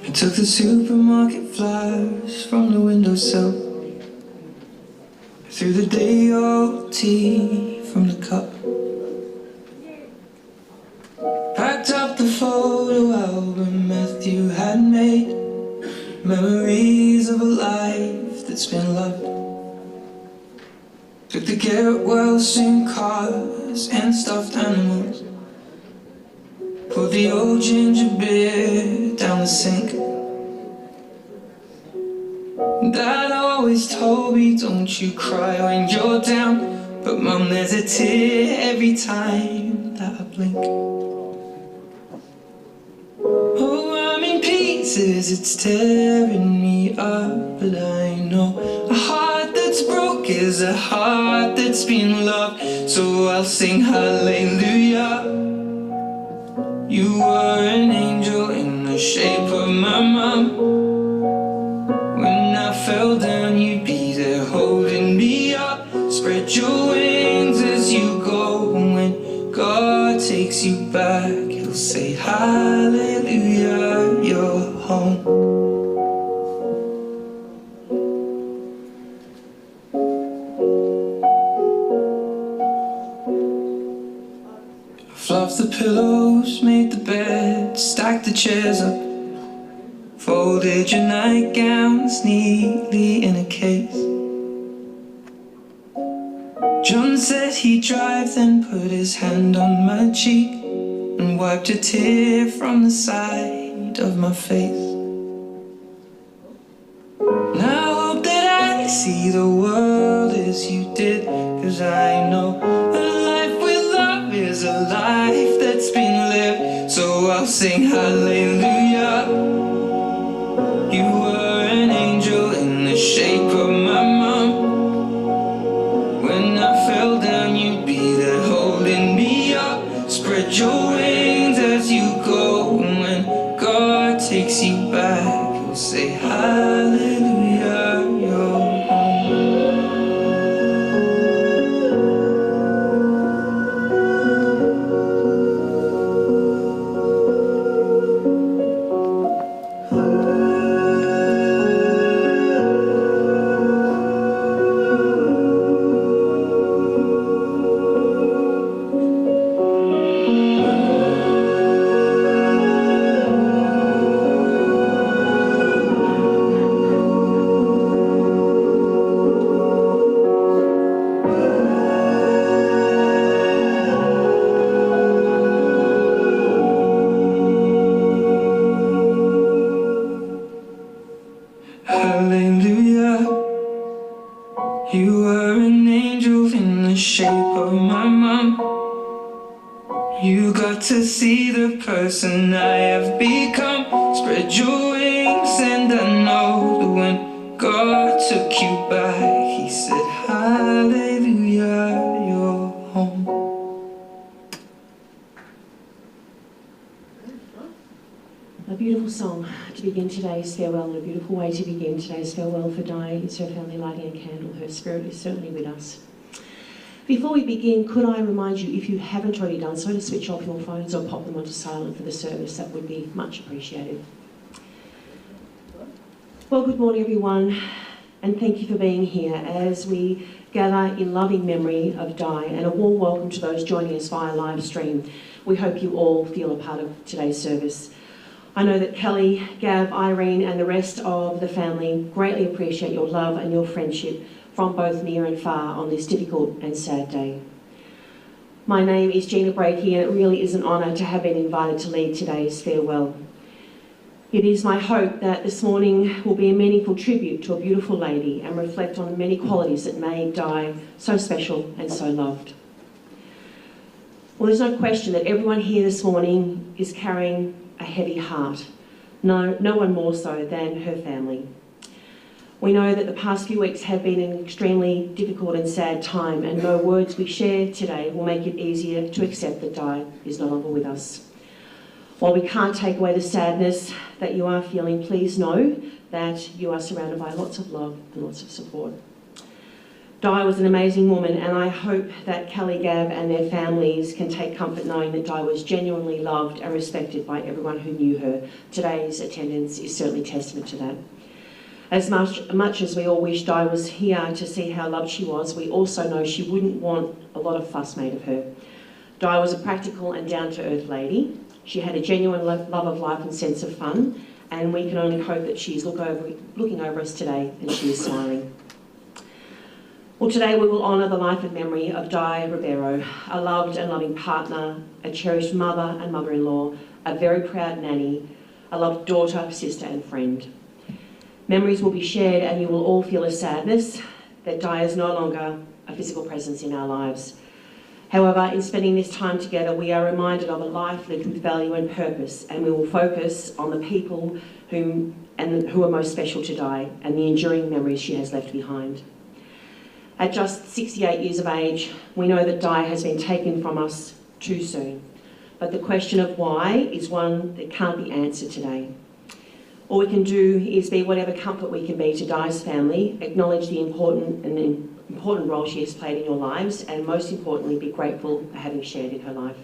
I took the supermarket flyers from the windowsill, threw the day-old tea from the cup, packed up the photo album Matthew had made, memories of a life that's been loved. Took the get well soon cars and stuffed animals, poured the old ginger beer down the sink. Dad always told me, don't you cry when you're down, but Mum, there's a tear every time that I blink. Oh, I'm in pieces, it's tearing me up, but I know a heart that's broke is a heart that's been loved. So I'll sing hallelujah. You were an angel in the shape of my mum. When I fell down, you'd be there holding me up. Spread your wings as you go. When God takes you back, He'll say hallelujah, you're home. Fluffed the pillows, made the bed, stacked the chairs up, folded your nightgowns neatly in a case. John said he'd drive, then put his hand on my cheek and wiped a tear from the side of my face. And I hope that I see the world as you did, 'cause I know a life with love is a life that's been lived. So I'll sing hallelujah. You were an angel in the shape of my mum. When I fell down, you'd be there holding me up. Spread your wings as you go. When God takes you back, He'll say hallelujah, you're hallelujah. You were an angel in the shape of my mum. You got to see the person I have become. Spread your wings and I know that when God took you back, He said hallelujah, you're home. A beautiful song to begin today's farewell, and a beautiful way to begin today's farewell for Di. It's her family lighting a candle. Her spirit is certainly with us. Before we begin, could I remind you, if you haven't already done so, to switch off your phones or pop them onto silent for the service? That would be much appreciated. Well, good morning everyone, and thank you for being here as we gather in loving memory of Di, and a warm welcome to those joining us via live stream. We hope you all feel a part of today's service. I know that Kelly, Gav, Irene and the rest of the family greatly appreciate your love and your friendship from both near and far on this difficult and sad day. My name is Gina Brakey and it really is an honour to have been invited to lead today's farewell. It is my hope that this morning will be a meaningful tribute to a beautiful lady and reflect on the many qualities that made Di so special and so loved. Well, there's no question that everyone here this morning is carrying a heavy heart. No one more so than her family. We know that the past few weeks have been an extremely difficult and sad time, and no words we share today will make it easier to accept that Di is no longer with us. While we can't take away the sadness that you are feeling, please know that you are surrounded by lots of love and lots of support. Di was an amazing woman, and I hope that Kelly, Gav and their families can take comfort knowing that Di was genuinely loved and respected by everyone who knew her. Today's attendance is certainly testament to that. As much as we all wish Di was here to see how loved she was, we also know she wouldn't want a lot of fuss made of her. Di was a practical and down-to-earth lady. She had a genuine love of life and sense of fun, and we can only hope that she's looking over us today and she is smiling. Well, today we will honour the life and memory of Di Rebeiro, a loved and loving partner, a cherished mother and mother-in-law, a very proud nanny, a loved daughter, sister and friend. Memories will be shared and you will all feel a sadness that Di is no longer a physical presence in our lives. However, in spending this time together, we are reminded of a life lived with value and purpose, and we will focus on the people who are most special to Di and the enduring memories she has left behind. At just 68 years of age, we know that Di has been taken from us too soon, but the question of why is one that can't be answered today. All we can do is be whatever comfort we can be to Di's family, acknowledge the important role she has played in your lives, and most importantly, be grateful for having shared in her life.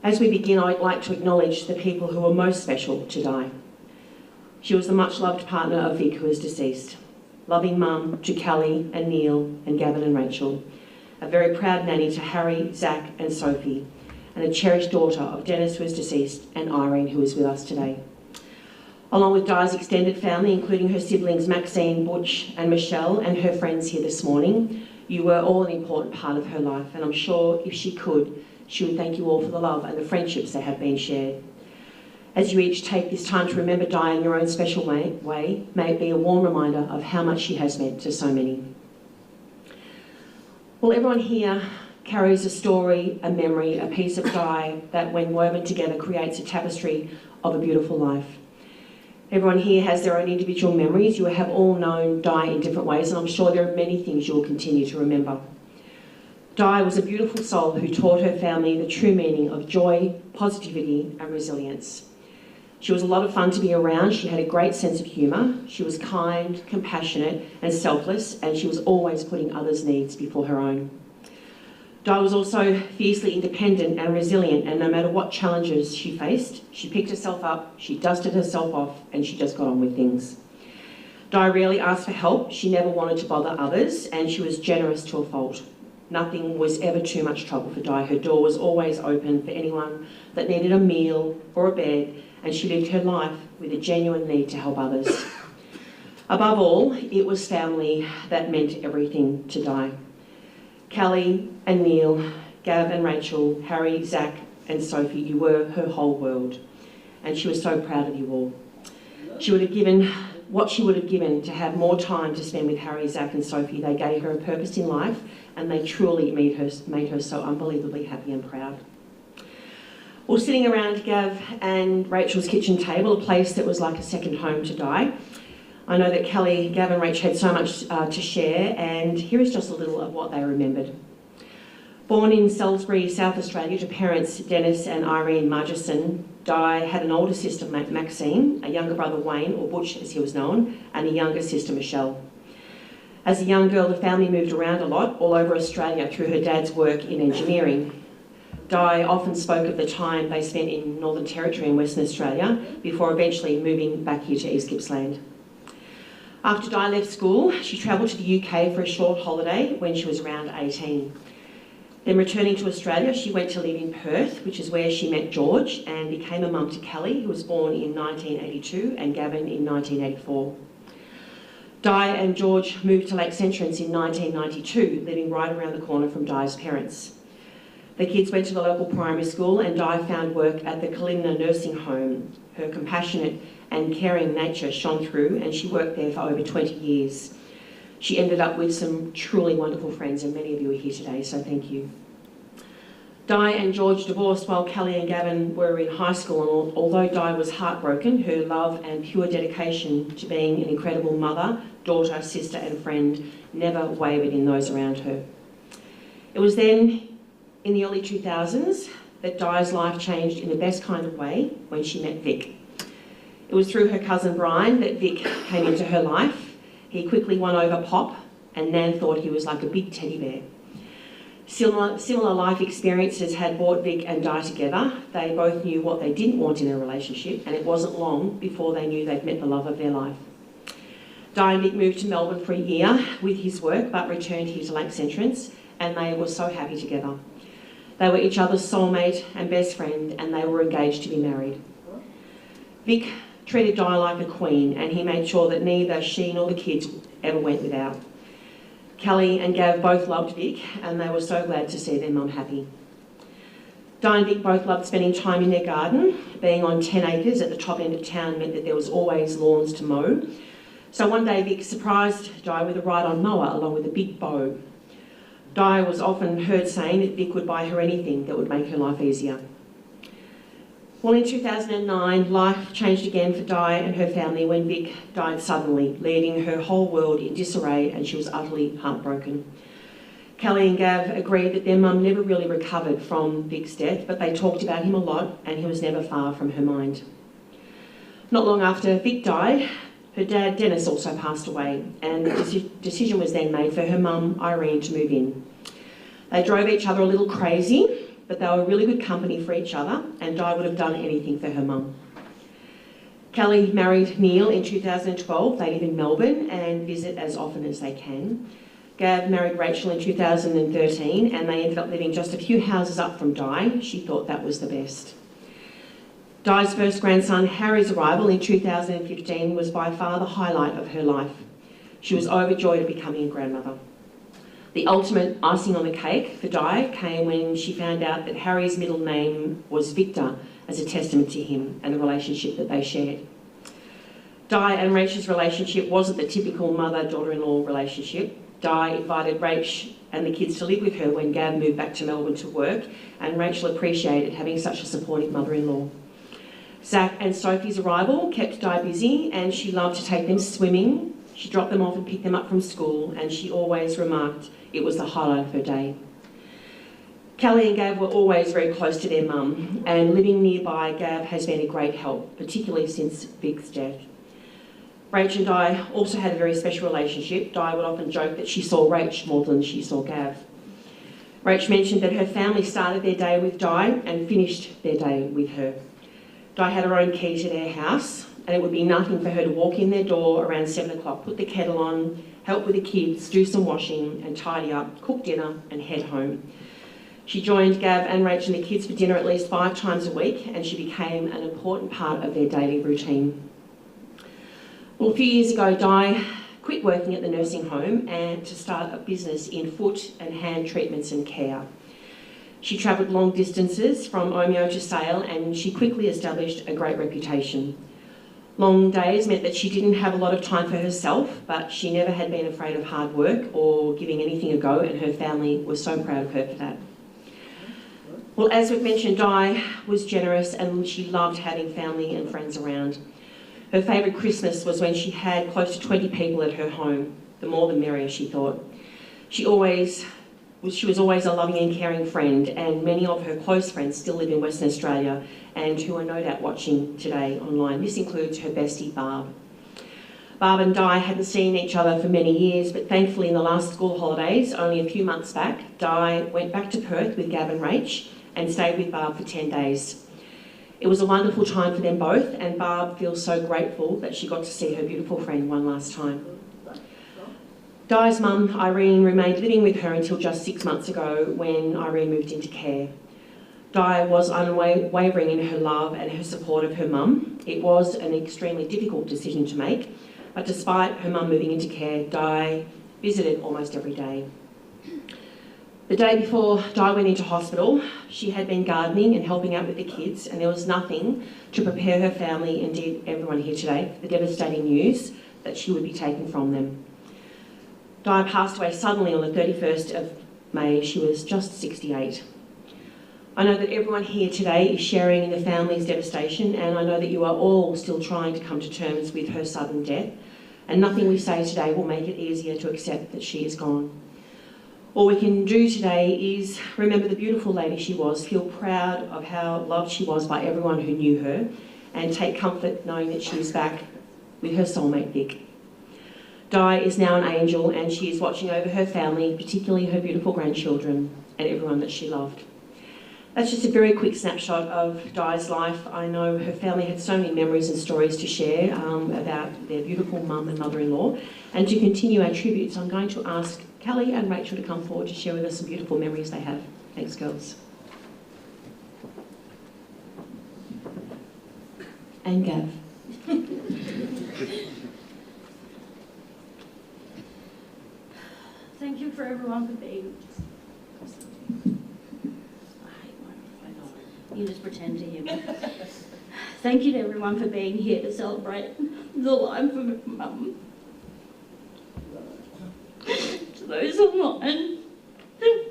As we begin, I'd like to acknowledge the people who were most special to Di. She was the much-loved partner of Vic, who is deceased, loving mum to Kelly and Neil and Gavin and Rachel, a very proud nanny to Harry, Zach and Sophie, and a cherished daughter of Dennis, who is deceased, and Irene, who is with us today. Along with Di's extended family, including her siblings Maxine, Butch and Michelle, and her friends here this morning, you were all an important part of her life, and I'm sure if she could, she would thank you all for the love and the friendships that have been shared. As you each take this time to remember Di in your own special way, may it be a warm reminder of how much she has meant to so many. Well, everyone here carries a story, a memory, a piece of Di that, when woven together, creates a tapestry of a beautiful life. Everyone here has their own individual memories. You have all known Di in different ways, and I'm sure there are many things you will continue to remember. Di was a beautiful soul who taught her family the true meaning of joy, positivity and resilience. She was a lot of fun to be around. She had a great sense of humour. She was kind, compassionate and selfless, and she was always putting others' needs before her own. Di was also fiercely independent and resilient, and no matter what challenges she faced, she picked herself up, she dusted herself off, and she just got on with things. Di rarely asked for help. She never wanted to bother others, and she was generous to a fault. Nothing was ever too much trouble for Di. Her door was always open for anyone that needed a meal or a bed, and she lived her life with a genuine need to help others. Above all, it was family that meant everything to Di. Kelly and Neil, Gav and Rachel, Harry, Zach and Sophie, you were her whole world, and she was so proud of you all. She would have given what she would have given to have more time to spend with Harry, Zach and Sophie. They gave her a purpose in life, and they truly made her so unbelievably happy and proud. Well, sitting around Gav and Rachel's kitchen table, a place that was like a second home to Di, I know that Kelly, Gav and Rach had so much to share, and here is just a little of what they remembered. Born in Salisbury, South Australia, to parents Dennis and Irene Murchison, Di had an older sister, Maxine, a younger brother, Wayne, or Butch as he was known, and a younger sister, Michelle. As a young girl, the family moved around a lot, all over Australia, through her dad's work in engineering. Di often spoke of the time they spent in Northern Territory in Western Australia, before eventually moving back here to East Gippsland. After Di left school, she travelled to the UK for a short holiday when she was around 18. Then returning to Australia, she went to live in Perth, which is where she met George and became a mum to Kelly, who was born in 1982, and Gavin in 1984. Di and George moved to Lake Centrance in 1992, living right around the corner from Di's parents. The kids went to the local primary school and Di found work at the Kalimna nursing home. Her compassionate and caring nature shone through and she worked there for over 20 years. She ended up with some truly wonderful friends and many of you are here today, so thank you. Di and George divorced while Kelly and Gavin were in high school, and although Di was heartbroken, her love and pure dedication to being an incredible mother, daughter, sister and friend never wavered in those around her. It was then, in the early 2000s, that Di's life changed in the best kind of way when she met Vic. It was through her cousin Brian that Vic came into her life. He quickly won over Pop, and Nan thought he was like a big teddy bear. Similar life experiences had brought Vic and Di together. They both knew what they didn't want in a relationship, and it wasn't long before they knew they'd met the love of their life. Di and Vic moved to Melbourne for a year with his work, but returned here to Lake Centrance, and they were so happy together. They were each other's soulmate and best friend, and they were engaged to be married. Vic treated Di like a queen, and he made sure that neither she nor the kids ever went without. Kelly and Gav both loved Vic, and they were so glad to see their mum happy. Di and Vic both loved spending time in their garden. Being on 10 acres at the top end of town meant that there was always lawns to mow. So one day Vic surprised Di with a ride-on mower along with a big bow. Di was often heard saying that Vic would buy her anything that would make her life easier. Well, in 2009, life changed again for Di and her family when Vic died suddenly, leaving her whole world in disarray, and she was utterly heartbroken. Kelly and Gav agreed that their mum never really recovered from Vic's death, but they talked about him a lot and he was never far from her mind. Not long after Vic died, her dad Dennis also passed away, and the decision was then made for her mum Irene to move in. They drove each other a little crazy, but they were really good company for each other, and Di would have done anything for her mum. Kelly married Neil in 2012. They live in Melbourne and visit as often as they can. Gav married Rachel in 2013, and they ended up living just a few houses up from Di. She thought that was the best. Di's first grandson, Harry's arrival in 2015 was by far the highlight of her life. She was overjoyed at becoming a grandmother. The ultimate icing on the cake for Di came when she found out that Harry's middle name was Victor, as a testament to him and the relationship that they shared. Di and Rachel's relationship wasn't the typical mother-daughter-in-law relationship. Di invited Rach and the kids to live with her when Gav moved back to Melbourne to work, and Rachel appreciated having such a supportive mother-in-law. Zach and Sophie's arrival kept Di busy, and she loved to take them swimming. She dropped them off and picked them up from school, and she always remarked it was the highlight of her day. Kelly and Gav were always very close to their mum, and living nearby, Gav has been a great help, particularly since Vic's death. Rach and Di also had a very special relationship. Di would often joke that she saw Rach more than she saw Gav. Rach mentioned that her family started their day with Di and finished their day with her. Di had her own key to their house, and it would be nothing for her to walk in their door around 7 o'clock, put the kettle on, help with the kids, do some washing and tidy up, cook dinner and head home. She joined Gav and Rach and the kids for dinner at least 5 times a week, and she became an important part of their daily routine. Well, a few years ago, Di quit working at the nursing home and to start a business in foot and hand treatments and care. She travelled long distances from Omeo to Sale, and she quickly established a great reputation. Long days meant that she didn't have a lot of time for herself, but she never had been afraid of hard work or giving anything a go, and her family was so proud of her for that. Well, as we've mentioned, Di was generous and she loved having family and friends around. Her favourite Christmas was when she had close to 20 people at her home. The more the merrier, she thought. She was always a loving and caring friend, and many of her close friends still live in Western Australia and who are no doubt watching today online. This includes her bestie, Barb. Barb and Di hadn't seen each other for many years, but thankfully in the last school holidays, only a few months back, Di went back to Perth with Gav and Rach and stayed with Barb for 10 days. It was a wonderful time for them both, and Barb feels so grateful that she got to see her beautiful friend one last time. Di's mum, Irene, remained living with her until just 6 months ago when Irene moved into care. Di was unwavering in her love and her support of her mum. It was an extremely difficult decision to make, but despite her mum moving into care, Di visited almost every day. The day before Di went into hospital, she had been gardening and helping out with the kids, and there was nothing to prepare her family, indeed everyone here today, for the devastating news that she would be taken from them. Di passed away suddenly on the 31st of May. She was just 68. I know that everyone here today is sharing in the family's devastation, and I know that you are all still trying to come to terms with her sudden death, and nothing we say today will make it easier to accept that she is gone. All we can do today is remember the beautiful lady she was, feel proud of how loved she was by everyone who knew her, and take comfort knowing that she is back with her soulmate Vic. Di is now an angel, and she is watching over her family, particularly her beautiful grandchildren and everyone that she loved. That's just a very quick snapshot of Di's life. I know her family had so many memories and stories to share about their beautiful mum and mother-in-law. And to continue our tributes, I'm going to ask Kelly and Rachel to come forward to share with us some beautiful memories they have. Thanks, girls. And Gav. Thank you for everyone for being. You just pretend to hear me. Thank you to everyone for being here to celebrate the life of Mum. To those online,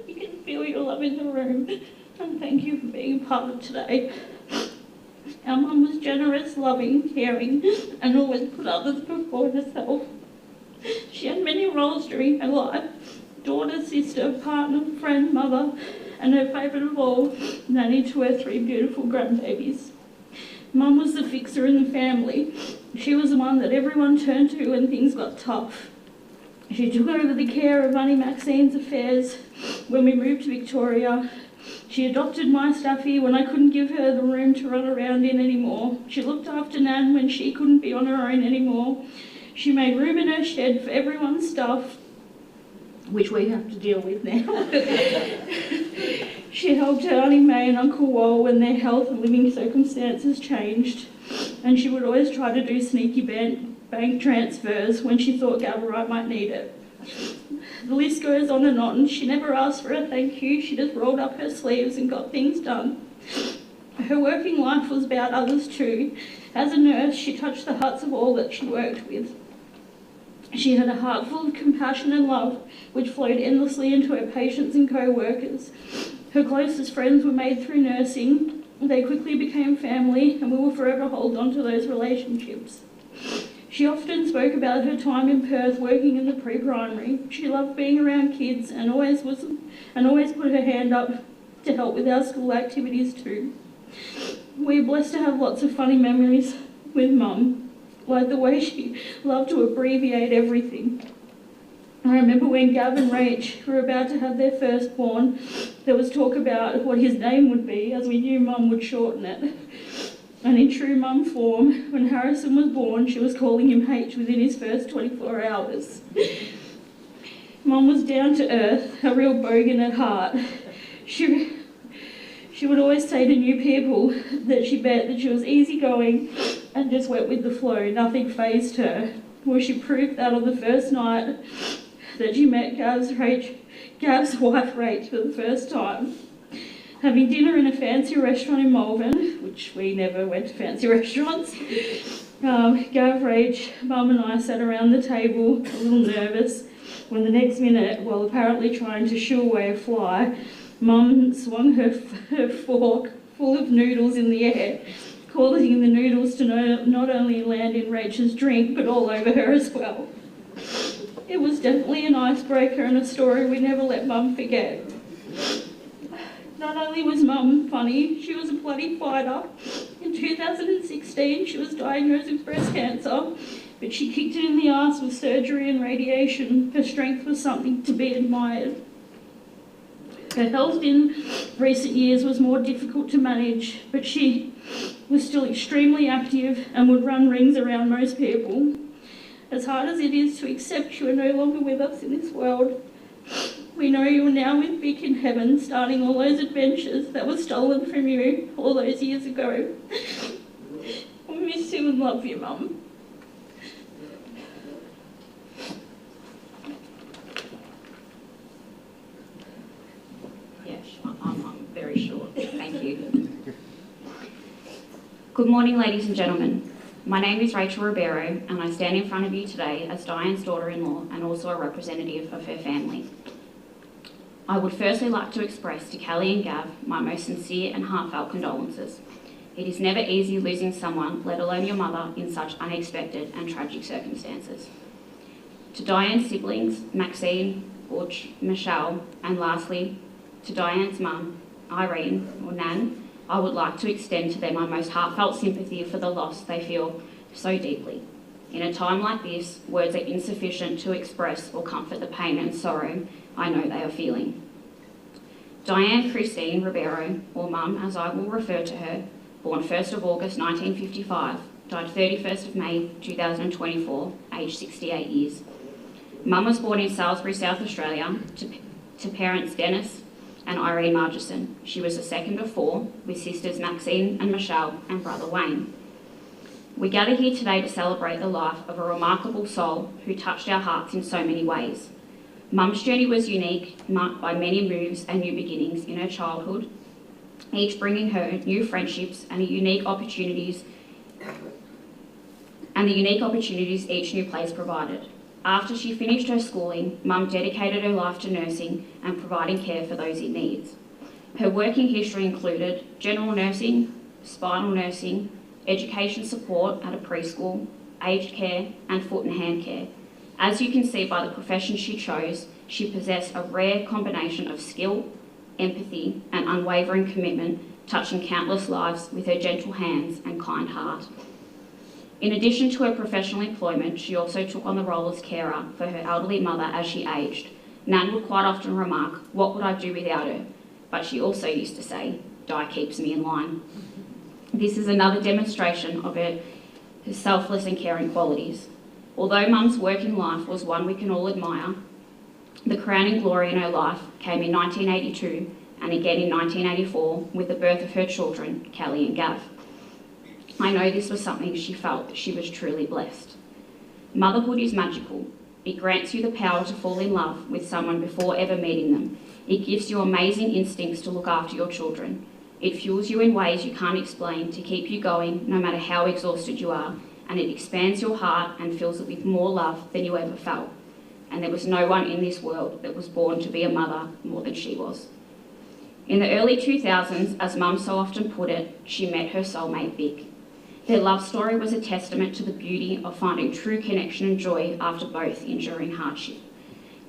you can feel your love in the room, and thank you for being part of today. Our Mum was generous, loving, caring, and always put others before herself. She had many roles during her life: daughter, sister, partner, friend, mother, and her favourite of all, nanny to her 3 beautiful grandbabies. Mum was the fixer in the family. She was the one that everyone turned to when things got tough. She took over the care of Auntie Maxine's affairs when we moved to Victoria. She adopted my Staffy when I couldn't give her the room to run around in anymore. She looked after Nan when she couldn't be on her own anymore. She made room in her shed for everyone's stuff, which we have to deal with now. She helped her Auntie May and Uncle Wal when their health and living circumstances changed, and she would always try to do sneaky bank transfers when she thought Gabrielle might need it. The list goes on and on. She never asked for a thank you, she just rolled up her sleeves and got things done. Her working life was about others too. As a nurse, she touched the hearts of all that she worked with. She had a heart full of compassion and love, which flowed endlessly into her patients and co-workers. Her closest friends were made through nursing. They quickly became family, and we will forever hold on to those relationships. She often spoke about her time in Perth working in the pre-primary. She loved being around kids and always put her hand up to help with our school activities too. We're blessed to have lots of funny memories with Mum, like the way she loved to abbreviate everything. I remember when Gav and Rach were about to have their firstborn, there was talk about what his name would be, as we knew Mum would shorten it. And in true Mum form, when Harrison was born, she was calling him H within his first 24 hours. Mum was down to earth, a real bogan at heart. She would always say to new people that she bet that she was easygoing and just went with the flow. Nothing fazed her. Well, she proved that on the first night that she met Gav's wife Rach for the first time. Having dinner in a fancy restaurant in Malvern, which we never went to fancy restaurants, Gav, Rach, Mum and I sat around the table, a little nervous, when the next minute, while apparently trying to shoo away a fly, Mum swung her fork full of noodles in the air, causing the noodles to not only land in Rachel's drink, but all over her as well. It was definitely an icebreaker and a story we never let Mum forget. Not only was Mum funny, she was a bloody fighter. In 2016, she was diagnosed with breast cancer, but she kicked it in the arse with surgery and radiation. Her strength was something to be admired. Her health in recent years was more difficult to manage, but she was still extremely active and would run rings around most people. As hard as it is to accept you are no longer with us in this world, we know you are now with Vic in heaven, starting all those adventures that were stolen from you all those years ago. We miss you and love you, Mum. Yeah, I'm very short. Thank you. Good morning, ladies and gentlemen. My name is Rachel Rebeiro, and I stand in front of you today as Diane's daughter-in-law and also a representative of her family. I would firstly like to express to Kelly and Gav my most sincere and heartfelt condolences. It is never easy losing someone, let alone your mother, in such unexpected and tragic circumstances. To Diane's siblings, Maxine, Butch, Michelle, and lastly, to Diane's mum, Irene, or Nan, I would like to extend to them my most heartfelt sympathy for the loss they feel so deeply. In a time like this, words are insufficient to express or comfort the pain and sorrow I know they are feeling. Diane Christine Rebeiro, or Mum as I will refer to her, born 1st of August 1955, died 31st of May 2024, aged 68 years. Mum was born in Salisbury, South Australia, to parents Dennis and Irene Margison. She was the second of four, with sisters Maxine and Michelle and brother Wayne. We gather here today to celebrate the life of a remarkable soul who touched our hearts in so many ways. Mum's journey was unique, marked by many moves and new beginnings in her childhood, each bringing her new friendships and the unique opportunities each new place provided. After she finished her schooling, Mum dedicated her life to nursing and providing care for those in need. Her working history included general nursing, spinal nursing, education support at a preschool, aged care, and foot and hand care. As you can see by the profession she chose, she possessed a rare combination of skill, empathy, and unwavering commitment, touching countless lives with her gentle hands and kind heart. In addition to her professional employment, she also took on the role as carer for her elderly mother as she aged. Nan would quite often remark, "What would I do without her?" But she also used to say, "Di keeps me in line." This is another demonstration of her selfless and caring qualities. Although Mum's working life was one we can all admire, the crowning glory in her life came in 1982 and again in 1984 with the birth of her children, Kelly and Gav. I know this was something she felt she was truly blessed. Motherhood is magical. It grants you the power to fall in love with someone before ever meeting them. It gives you amazing instincts to look after your children. It fuels you in ways you can't explain to keep you going no matter how exhausted you are, and it expands your heart and fills it with more love than you ever felt. And there was no one in this world that was born to be a mother more than she was. In the early 2000s, as Mum so often put it, she met her soulmate Vic. Their love story was a testament to the beauty of finding true connection and joy after both enduring hardship.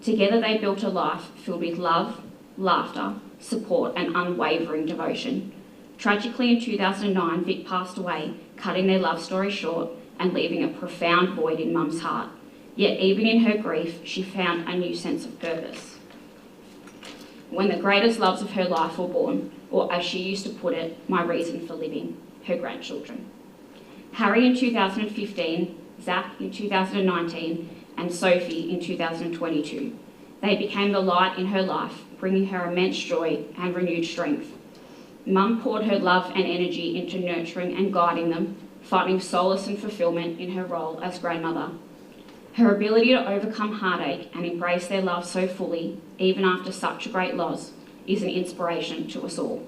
Together they built a life filled with love, laughter, support and unwavering devotion. Tragically in 2009, Vic passed away, cutting their love story short and leaving a profound void in Mum's heart. Yet even in her grief, she found a new sense of purpose. When the greatest loves of her life were born, or as she used to put it, my reason for living, her grandchildren. Harry in 2015, Zach in 2019, and Sophie in 2022. They became the light in her life, bringing her immense joy and renewed strength. Mum poured her love and energy into nurturing and guiding them, finding solace and fulfilment in her role as grandmother. Her ability to overcome heartache and embrace their love so fully, even after such a great loss, is an inspiration to us all.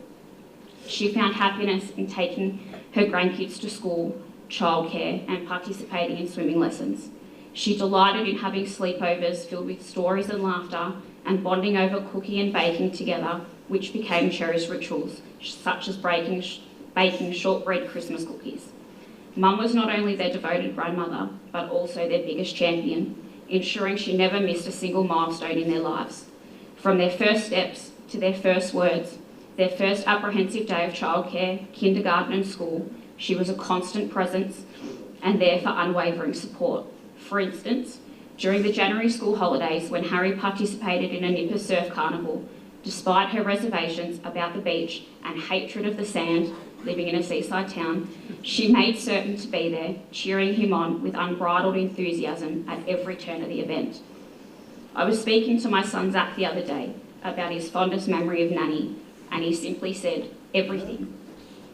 She found happiness in taking her grandkids to school, childcare, and participating in swimming lessons. She delighted in having sleepovers filled with stories and laughter and bonding over cooking and baking together, which became cherished rituals, such as baking shortbread Christmas cookies. Mum was not only their devoted grandmother, but also their biggest champion, ensuring she never missed a single milestone in their lives. From their first steps to their first words, their first apprehensive day of childcare, kindergarten and school, she was a constant presence and there for unwavering support. For instance, during the January school holidays when Harry participated in a Nippers surf carnival, despite her reservations about the beach and hatred of the sand, living in a seaside town, she made certain to be there, cheering him on with unbridled enthusiasm at every turn of the event. I was speaking to my son Zach the other day about his fondest memory of Nanny, and he simply said, everything.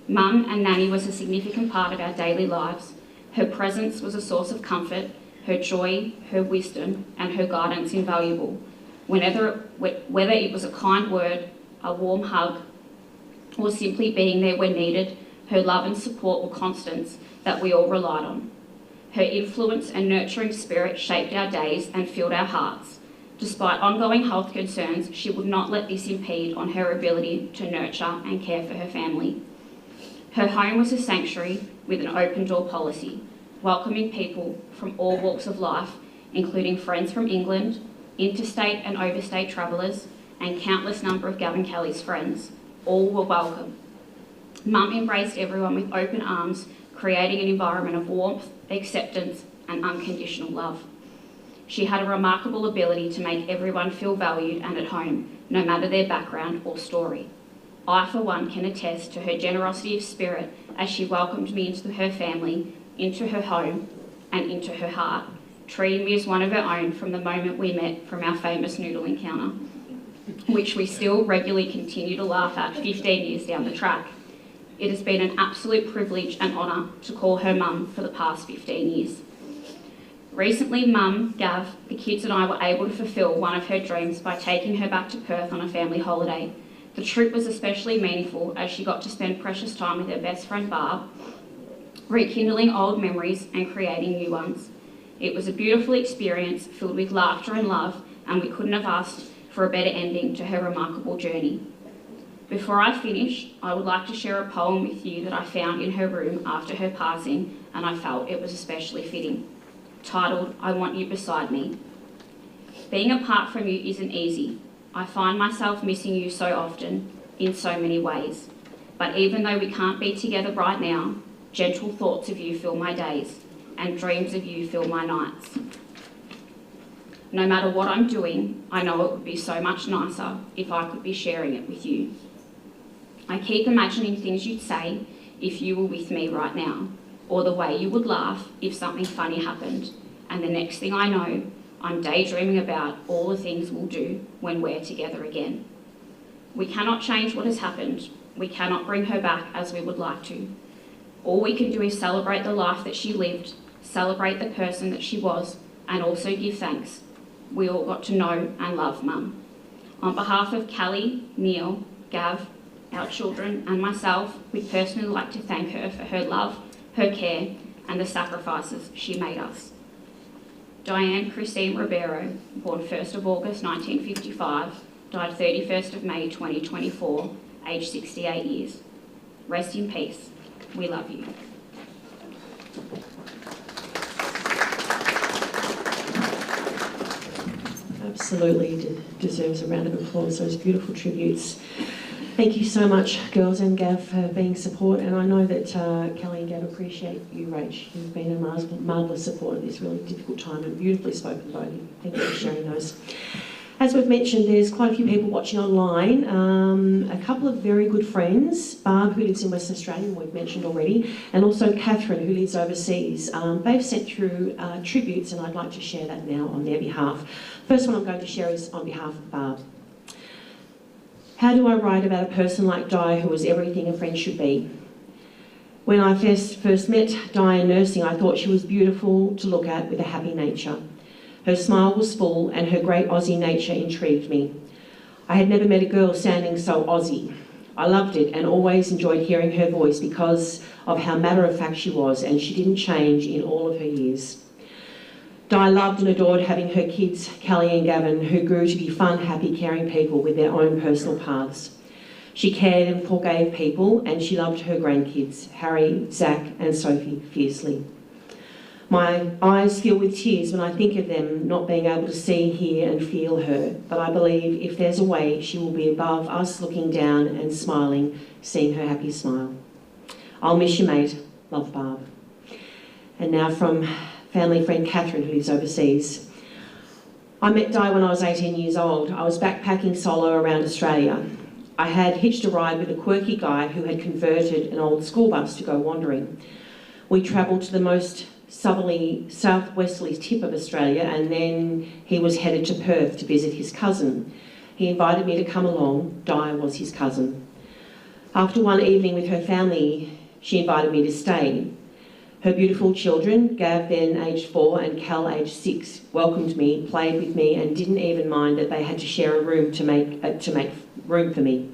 Mum and Nanny was a significant part of our daily lives. Her presence was a source of comfort, her joy, her wisdom, and her guidance invaluable. Whether it was a kind word, a warm hug, or simply being there when needed, her love and support were constants that we all relied on. Her influence and nurturing spirit shaped our days and filled our hearts. Despite ongoing health concerns, she would not let this impede on her ability to nurture and care for her family. Her home was a sanctuary with an open door policy, welcoming people from all walks of life, including friends from England, interstate and overstate travellers, and countless number of Gavin Kelly's friends. All were welcome. Mum embraced everyone with open arms, creating an environment of warmth, acceptance, and unconditional love. She had a remarkable ability to make everyone feel valued and at home, no matter their background or story. I, for one, can attest to her generosity of spirit as she welcomed me into her family, into her home, and into her heart, treating me as one of her own from the moment we met from our famous noodle encounter, which we still regularly continue to laugh at 15 years down the track. It has been an absolute privilege and honour to call her mum for the past 15 years. Recently, Mum, Gav, the kids and I were able to fulfil one of her dreams by taking her back to Perth on a family holiday. The trip was especially meaningful as she got to spend precious time with her best friend Barb, rekindling old memories and creating new ones. It was a beautiful experience filled with laughter and love, and we couldn't have asked for a better ending to her remarkable journey. Before I finish, I would like to share a poem with you that I found in her room after her passing, and I felt it was especially fitting. Titled, I Want You Beside Me. Being apart from you isn't easy. I find myself missing you so often, in so many ways. But even though we can't be together right now, gentle thoughts of you fill my days, and dreams of you fill my nights. No matter what I'm doing, I know it would be so much nicer if I could be sharing it with you. I keep imagining things you'd say if you were with me right now, or the way you would laugh if something funny happened, and the next thing I know, I'm daydreaming about all the things we'll do when we're together again. We cannot change what has happened. We cannot bring her back as we would like to. All we can do is celebrate the life that she lived, celebrate the person that she was, and also give thanks. We all got to know and love Mum. On behalf of Callie, Neil, Gav, our children, and myself, we'd personally like to thank her for her love, her care, and the sacrifices she made us. Diane Christine Rebeiro, born 1st of August 1955, died 31st of May 2024, aged 68 years. Rest in peace. We love you. Absolutely deserves a round of applause, those beautiful tributes. Thank you so much, girls and Gav, for being support, and I know that Kelly and Gav appreciate you, Rach. You've been a marvellous support at this really difficult time, and beautifully spoken both of you. Thank you for sharing those. As we've mentioned, there's quite a few people watching online. A couple of very good friends, Barb, who lives in Western Australia, we've mentioned already, and also Catherine, who lives overseas. They've sent through tributes, and I'd like to share that now on their behalf. First one I'm going to share is on behalf of Barb. How do I write about a person like Di, who was everything a friend should be? When I first met Di in nursing, I thought she was beautiful to look at with a happy nature. Her smile was full, and her great Aussie nature intrigued me. I had never met a girl sounding so Aussie. I loved it and always enjoyed hearing her voice because of how matter-of-fact she was, and she didn't change in all of her years. Di loved and adored having her kids, Callie and Gavin, who grew to be fun, happy, caring people with their own personal paths. She cared and forgave people, and she loved her grandkids, Harry, Zach and Sophie, fiercely. My eyes fill with tears when I think of them not being able to see, hear and feel her, but I believe if there's a way, she will be above us looking down and smiling, seeing her happy smile. I'll miss you, mate. Love, Barb. And now from family friend Catherine, who lives overseas. I met Di when I was 18 years old. I was backpacking solo around Australia. I had hitched a ride with a quirky guy who had converted an old school bus to go wandering. We travelled to the most southwesterly tip of Australia, and then he was headed to Perth to visit his cousin. He invited me to come along. Di was his cousin. After one evening with her family, she invited me to stay. Her beautiful children, Gav, then aged 4, and Cal, aged 6, welcomed me, played with me, and didn't even mind that they had to share a room to make room for me.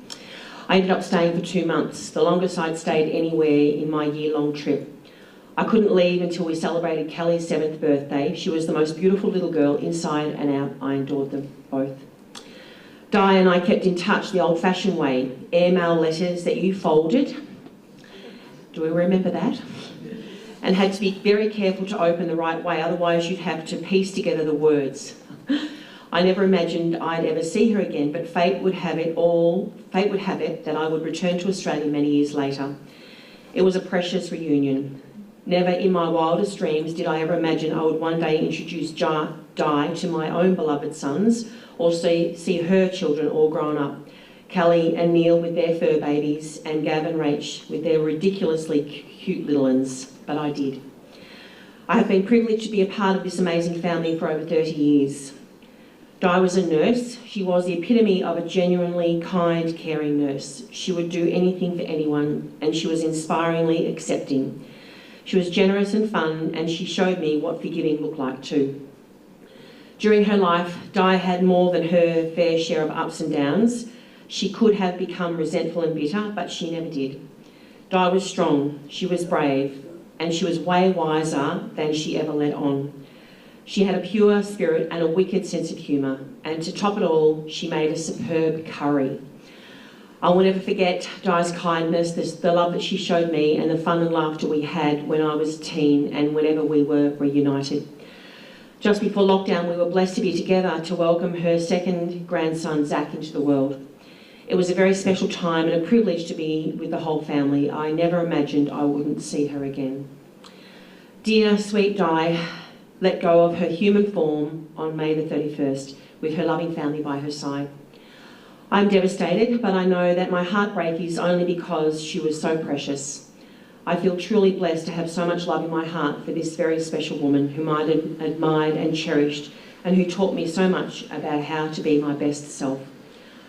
I ended up staying for 2 months, the longest I'd stayed anywhere in my year-long trip. I couldn't leave until we celebrated Kelly's 7th birthday. She was the most beautiful little girl inside and out. I adored them both. Di and I kept in touch the old-fashioned way, airmail letters that you folded. Do we remember that? And had to be very careful to open the right way, otherwise you'd have to piece together the words. I never imagined I'd ever see her again, but fate would have it that I would return to Australia many years later. It was a precious reunion. Never in my wildest dreams did I ever imagine I would one day introduce Di to my own beloved sons, or see her children all grown up. Callie and Neil with their fur babies, and Gav and Rach with their ridiculously cute little uns, but I did. I have been privileged to be a part of this amazing family for over 30 years. Di was a nurse. She was the epitome of a genuinely kind, caring nurse. She would do anything for anyone, and she was inspiringly accepting. She was generous and fun, and she showed me what forgiving looked like too. During her life, Di had more than her fair share of ups and downs. She could have become resentful and bitter, but she never did. Di was strong, she was brave, and she was way wiser than she ever let on. She had a pure spirit and a wicked sense of humour, and to top it all, she made a superb curry. I will never forget Di's kindness, the love that she showed me, and the fun and laughter we had when I was a teen and whenever we were reunited. Just before lockdown, we were blessed to be together to welcome her second grandson, Zach, into the world. It was a very special time and a privilege to be with the whole family. I never imagined I wouldn't see her again. Dear, sweet Di let go of her human form on May the 31st, with her loving family by her side. I'm devastated, but I know that my heartbreak is only because she was so precious. I feel truly blessed to have so much love in my heart for this very special woman whom I admired and cherished, and who taught me so much about how to be my best self.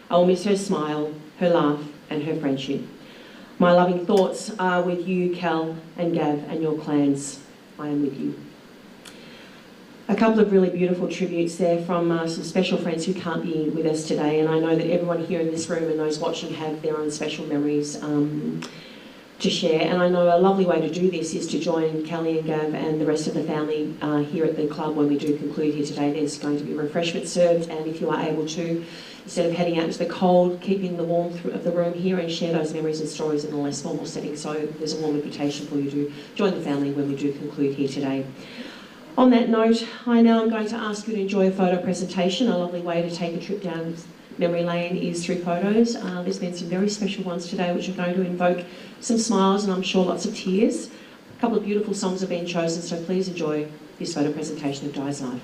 I will miss her smile, her laugh, and her friendship. My loving thoughts are with you, Cal and Gav, and your clans. I am with you. A couple of really beautiful tributes there from some special friends who can't be with us today, and I know that everyone here in this room and those watching have their own special memories to share. And I know a lovely way to do this is to join Kelly and Gav and the rest of the family here at the club when we do conclude here today. There's going to be refreshments served, and if you are able to, instead of heading out into the cold, keep in the warmth of the room here and share those memories and stories in a less formal setting. So there's a warm invitation for you to join the family when we do conclude here today. On that note, I now am going to ask you to enjoy a photo presentation. A lovely way to take a trip down memory lane is through photos. There's been some very special ones today which are going to invoke some smiles and I'm sure lots of tears. A couple of beautiful songs have been chosen, so please enjoy this photo presentation of Di's life.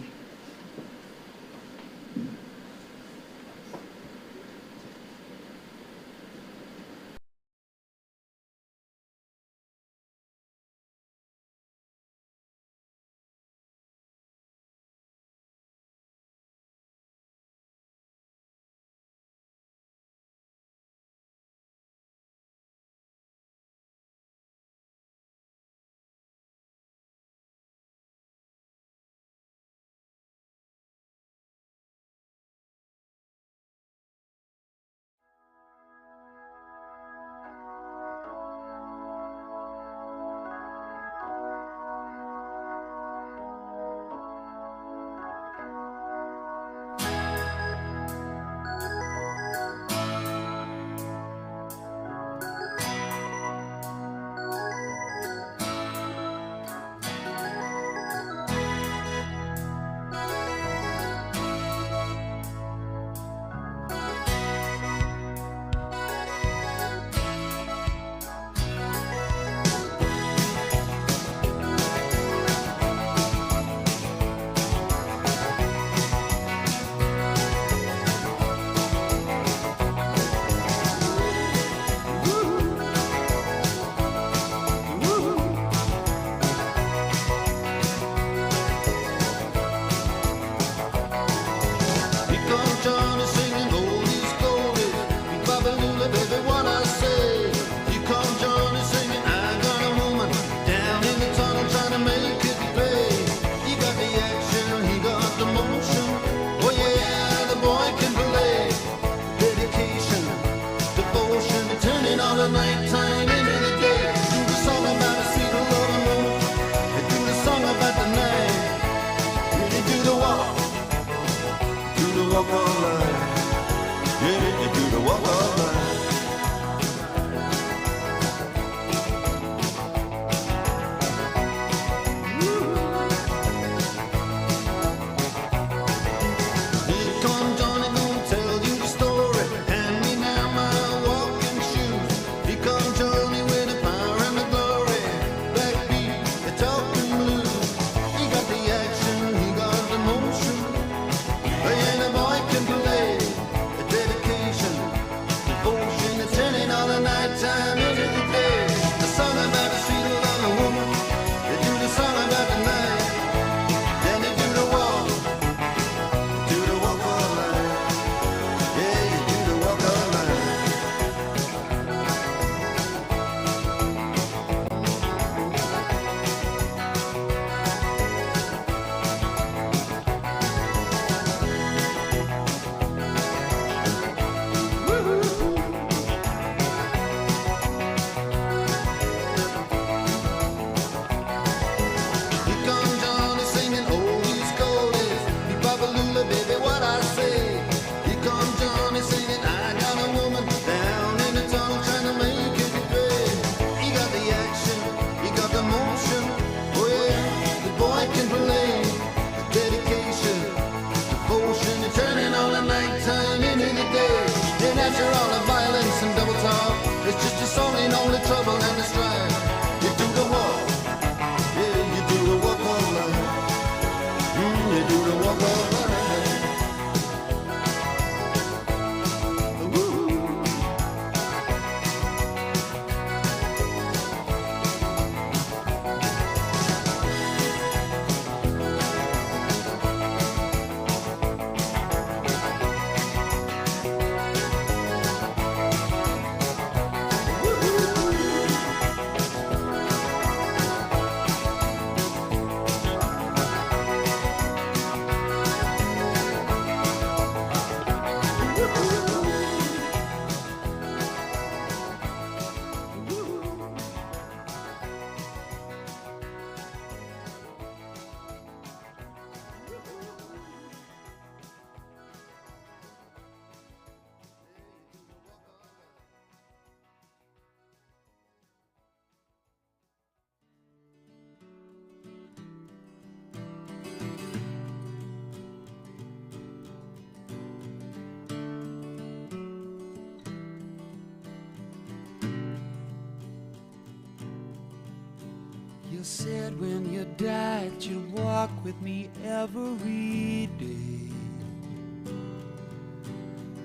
You said when you died you'd walk with me every day.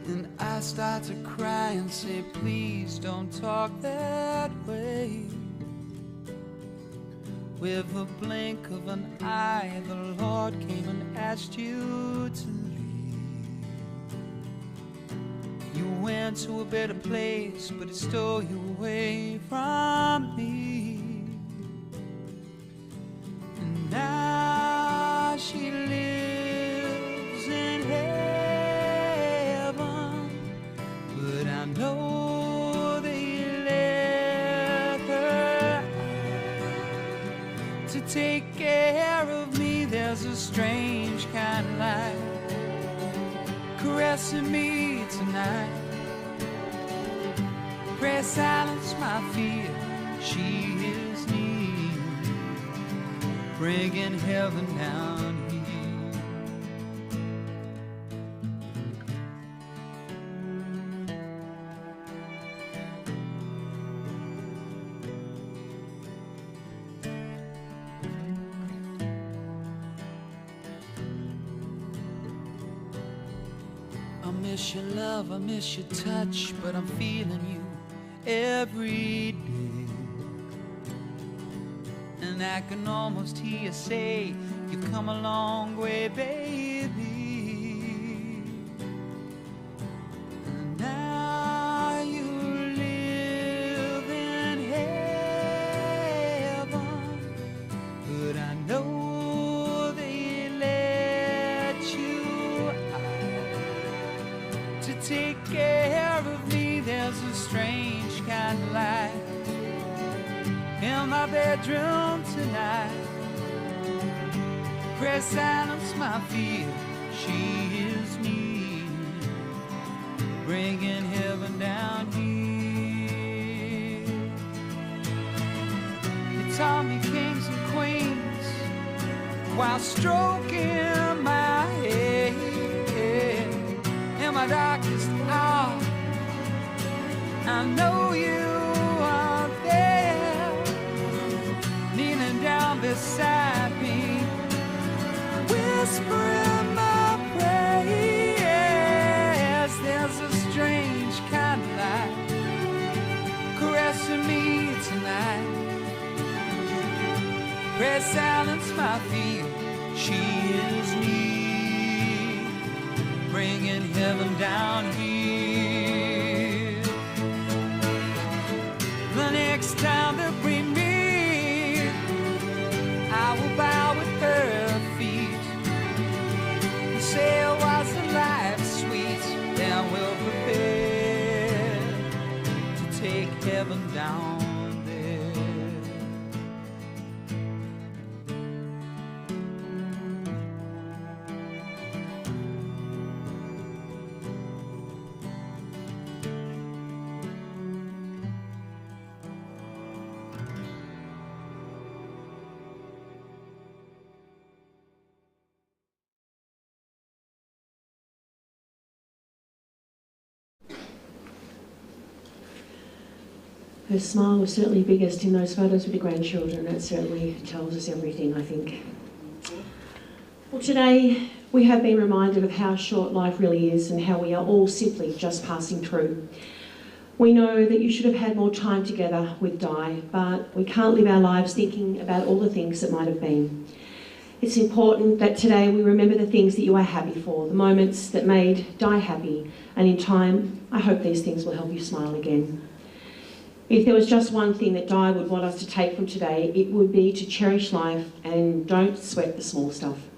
And I start to cry and say, please don't talk that way. With a blink of an eye, the Lord came and asked you to leave. You went to a better place, but it stole you away from me. And now she lives in heaven, but I know they let her out to take care of me. There's a strange kind of light caressing me tonight. Pray silence my fear, she is near, bringing heaven down here. I miss your love, I miss your touch, but I'm feeling you every day. And I can almost hear you say, you've come a long way, baby. And now you live in heaven, but I know they let you out to take care of me. There's a strange kind of light in my bedroom tonight. Pray silence my fear, she is near, bringing heaven down here. You taught me kings and queens while stroking my head. In my darkest hour, I know you are there, kneeling down beside me, whispering my prayers. There's a strange kind of light caressing me tonight. Pray silence my fear, she is near, bringing heaven down here. The next time that we meet, I will bow at her feet and say, was the life sweet? Then we'll prepare to take heaven down there. Her smile was certainly biggest in those photos with the grandchildren. That certainly tells us everything, I think. Well, today we have been reminded of how short life really is and how we are all simply just passing through. We know that you should have had more time together with Di, but we can't live our lives thinking about all the things that might have been. It's important that today we remember the things that you are happy for, the moments that made Di happy, and in time, I hope these things will help you smile again. If there was just one thing that Di would want us to take from today, it would be to cherish life and don't sweat the small stuff.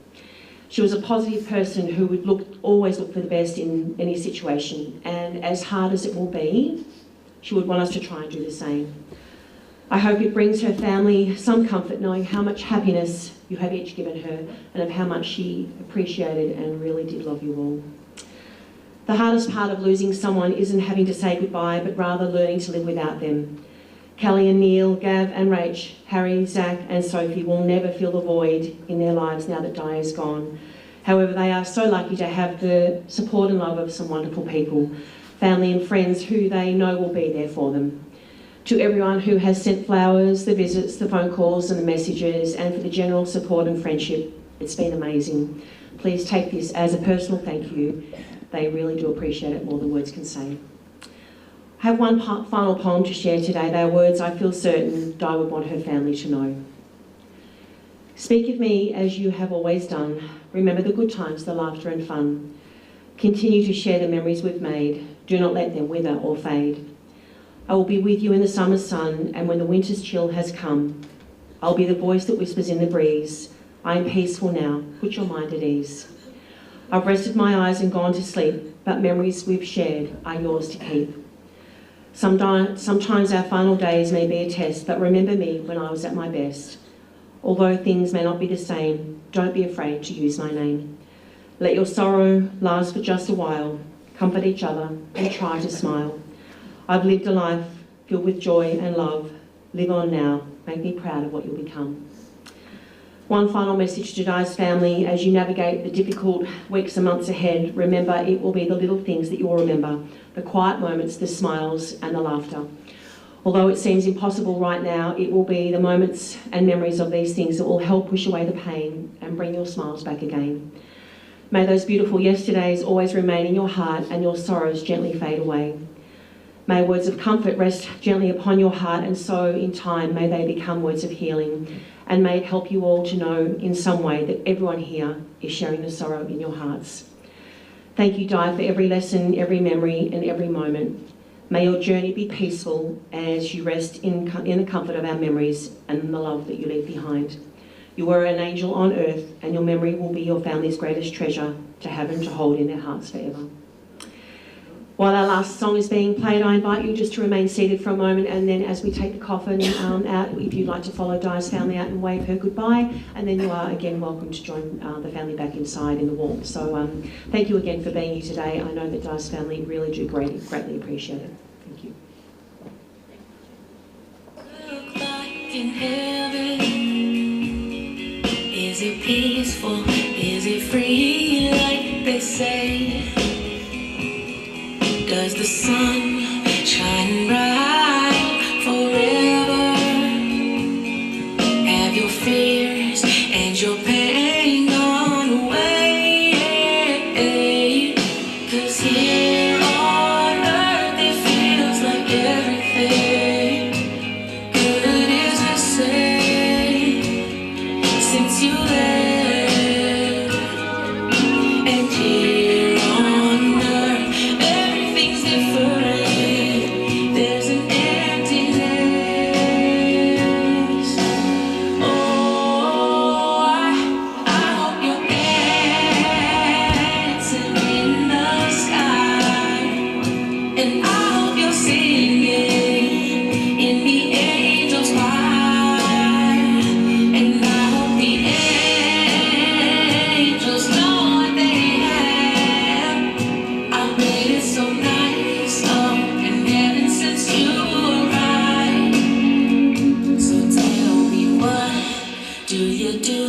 She was a positive person who would always look for the best in any situation, and as hard as it will be, she would want us to try and do the same. I hope it brings her family some comfort knowing how much happiness you have each given her and of how much she appreciated and really did love you all. The hardest part of losing someone isn't having to say goodbye, but rather learning to live without them. Kelly and Neil, Gav and Rach, Harry, Zach and Sophie will never feel the void in their lives now that Di is gone. However, they are so lucky to have the support and love of some wonderful people, family and friends who they know will be there for them. To everyone who has sent flowers, the visits, the phone calls and the messages, and for the general support and friendship, it's been amazing. Please take this as a personal thank you. They really do appreciate it more than words can say. I have one final poem to share today. They are words I feel certain Di would want her family to know. Speak of me as you have always done. Remember the good times, the laughter and fun. Continue to share the memories we've made. Do not let them wither or fade. I will be with you in the summer sun, and when the winter's chill has come, I'll be the voice that whispers in the breeze. I am peaceful now, put your mind at ease. I've rested my eyes and gone to sleep, but memories we've shared are yours to keep. Sometimes our final days may be a test, but remember me when I was at my best. Although things may not be the same, don't be afraid to use my name. Let your sorrow last for just a while. Comfort each other and try to smile. I've lived a life filled with joy and love. Live on now. Make me proud of what you'll become. One final message to Di's family as you navigate the difficult weeks and months ahead. Remember, it will be the little things that you'll remember, the quiet moments, the smiles and the laughter. Although it seems impossible right now, it will be the moments and memories of these things that will help push away the pain and bring your smiles back again. May those beautiful yesterdays always remain in your heart and your sorrows gently fade away. May words of comfort rest gently upon your heart, and so in time may they become words of healing, and may it help you all to know in some way that everyone here is sharing the sorrow in your hearts. Thank you, Di, for every lesson, every memory and every moment. May your journey be peaceful as you rest in the comfort of our memories and the love that you leave behind. You were an angel on earth, and your memory will be your family's greatest treasure to have and to hold in their hearts forever. While our last song is being played, I invite you just to remain seated for a moment, and then as we take the coffin out, if you'd like to follow Di's family out and wave her goodbye, and then you are again welcome to join the family back inside in the warmth. So thank you again for being here today. I know that Di's family really do greatly appreciate it. Thank you. Look like in heaven. Is it peaceful? Is it free like they say? Does the sun shine bright forever? Have your fears and your pain gone away? 'Cause here on earth it feels like everything good is the same since you left. And here on earth everything's different. There's an emptiness. Oh, I hope you're dancing in the sky, and I hope you're singing in the angels' choir, and I hope the angels know what they have. I made it so nice up in heaven since you arrived. So tell me, what do you do